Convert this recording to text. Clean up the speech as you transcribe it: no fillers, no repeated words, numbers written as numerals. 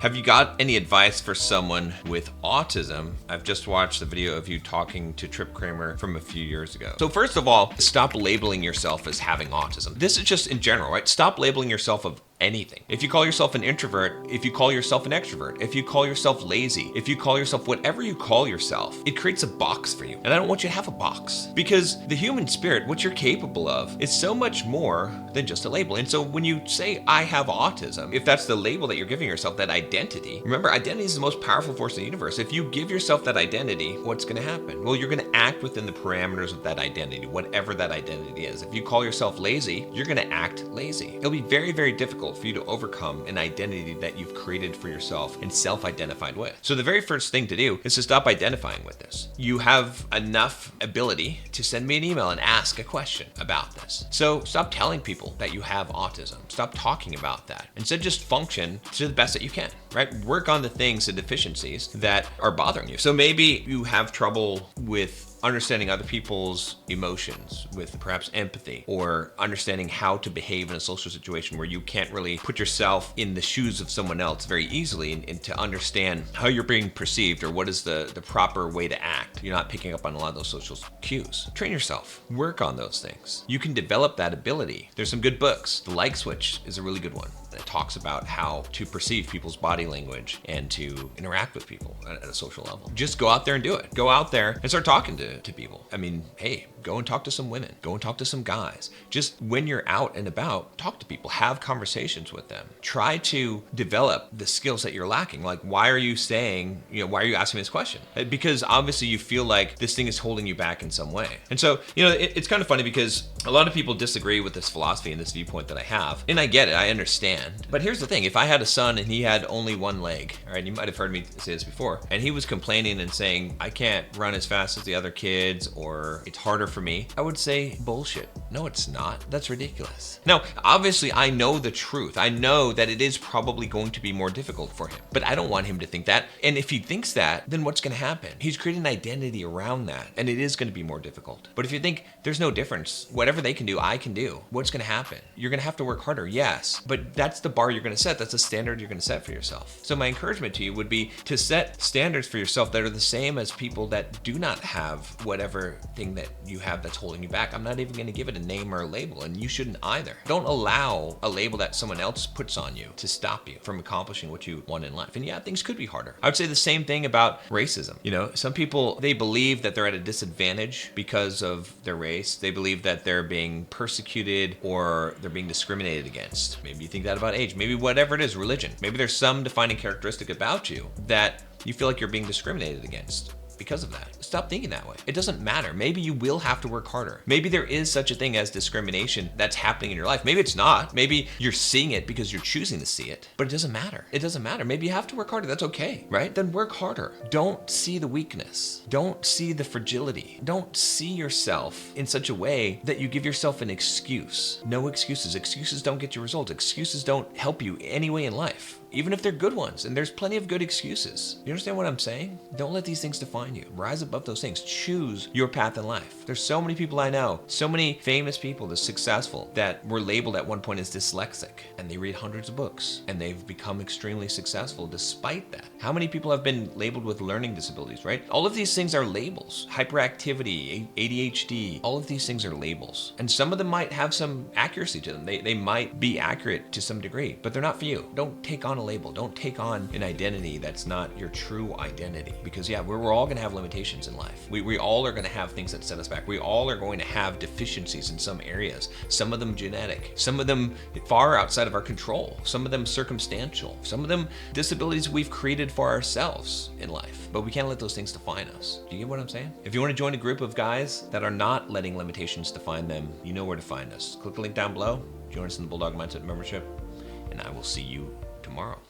Have you got any advice for someone with autism? I've just watched the video of you talking to Trip Kramer from a few years ago. So first of all, stop labeling yourself as having autism. This is just in general, right? Stop labeling yourself of anything. If you call yourself an introvert, if you call yourself an extrovert, if you call yourself lazy, if you call yourself whatever you call yourself, it creates a box for you. And I don't want you to have a box, because the human spirit, what you're capable of, is so much more than just a label. And so when you say, I have autism, if that's the label that you're giving yourself, that identity, remember, identity is the most powerful force in the universe. If you give yourself that identity, what's going to happen? Well, you're going to act within the parameters of that identity, whatever that identity is. If you call yourself lazy, you're going to act lazy. It'll be very, very difficult for you to overcome an identity that you've created for yourself and self-identified with. So the very first thing to do is to stop identifying with this. You have enough ability to send me an email and ask a question about this. So stop telling people that you have autism. Stop talking about that. Instead, just function to the best that you can, right? Work on the things, the deficiencies that are bothering you. So maybe you have trouble with understanding other people's emotions, with perhaps empathy, or understanding how to behave in a social situation where you can't really put yourself in the shoes of someone else very easily and to understand how you're being perceived or what is the proper way to act. You're not picking up on a lot of those social cues. Train yourself. Work on those things. You can develop that ability. There's some good books. The Like Switch is a really good one. It talks about how to perceive people's body language and to interact with people at a social level. Just go out there and do it. Go out there and start talking to people. I mean, hey, go and talk to some women. Go and talk to some guys. Just when you're out and about, talk to people. Have conversations with them. Try to develop the skills that you're lacking. Like, why are you saying, why are you asking me this question? Because obviously you feel like this thing is holding you back in some way. And so, it's kind of funny because a lot of people disagree with this philosophy and this viewpoint that I have. And I get it. I understand. But here's the thing. If I had a son and he had only one leg, all right, you might have heard me say this before, and he was complaining and saying, I can't run as fast as the other kids, or it's harder for me, I would say, bullshit. No, it's not. That's ridiculous. Now, obviously, I know the truth. I know that it is probably going to be more difficult for him, but I don't want him to think that. And if he thinks that, then what's going to happen? He's creating an identity around that, and it is going to be more difficult. But if you think there's no difference, whatever they can do, I can do, what's going to happen? You're going to have to work harder, yes, but that's the bar you're going to set. That's the standard you're going to set for yourself. So my encouragement to you would be to set standards for yourself that are the same as people that do not have whatever thing that you have that's holding you back. I'm not even going to give it a name or a label, and you shouldn't either. Don't allow a label that someone else puts on you to stop you from accomplishing what you want in life. And yeah, things could be harder. I would say the same thing about racism. Some people, they believe that they're at a disadvantage because of their race. They believe that they're being persecuted or they're being discriminated against. Maybe you think that about age, maybe whatever it is, religion. Maybe there's some defining characteristic about you that you feel like you're being discriminated against because of that. Stop thinking that way. It doesn't matter. Maybe you will have to work harder. Maybe there is such a thing as discrimination that's happening in your life. Maybe it's not. Maybe you're seeing it because you're choosing to see it, but it doesn't matter. It doesn't matter. Maybe you have to work harder. That's okay, right? Then work harder. Don't see the weakness. Don't see the fragility. Don't see yourself in such a way that you give yourself an excuse. No excuses. Excuses don't get you results. Excuses don't help you any way in life, even if they're good ones. And there's plenty of good excuses. You understand what I'm saying? Don't let these things define you. Rise above those things. Choose your path in life. There's so many people I know, so many famous people that's successful that were labeled at one point as dyslexic, and they read hundreds of books and they've become extremely successful despite that. How many people have been labeled with learning disabilities, right? All of these things are labels. Hyperactivity, ADHD, all of these things are labels. And some of them might have some accuracy to them. They might be accurate to some degree, but they're not for you. Don't take on a label. Don't take on an identity that's not your true identity. Because yeah, we're all gonna have limitations in life. We all are gonna have things that set us back. We all are going to have deficiencies in some areas. Some of them genetic, some of them far outside of our control, some of them circumstantial, some of them disabilities we've created for ourselves in life. But we can't let those things define us. Do you get what I'm saying? If you want to join a group of guys that are not letting limitations define them, you know where to find us. Click the link down below, join us in the Bulldog Mindset membership, and I will see you tomorrow.